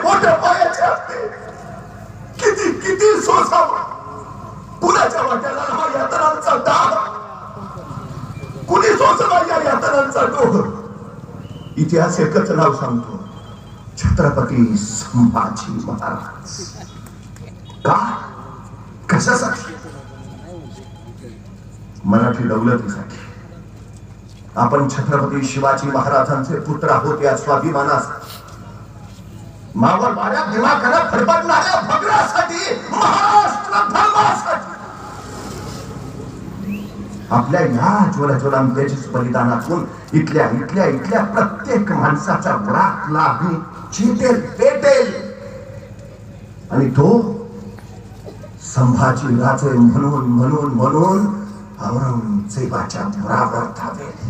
मोठ्या पायाचे असते. किती किती सोसावं. कुणाच्या वाट्याला हा यातनांचा दाग, कुणी सोसला या यातनांचा डोह. इतिहास एकच नाव सांगतो, छत्रपती संभाजी महाराज. का? कशासाठी? मराठी दौलतीसाठी. आपण छत्रपती शिवाजी महाराजांचे पुत्र आहोत या स्वाभिमानासाठी, मावळ वाड्या दिमाखाना फडफडणाऱ्या भद्रासाठी, महाराष्ट्र धर्मासाठी, आपल्या या ज्वलज्वलन तेजस बलिदानातून इथल्या इथल्या इथल्या प्रत्येक माणसाचा राख लागून चितेल पेटेल. आणि तो संभाजी राजे म्हणून म्हणून म्हणून औरंगजेबाच्या बराबर धावेल.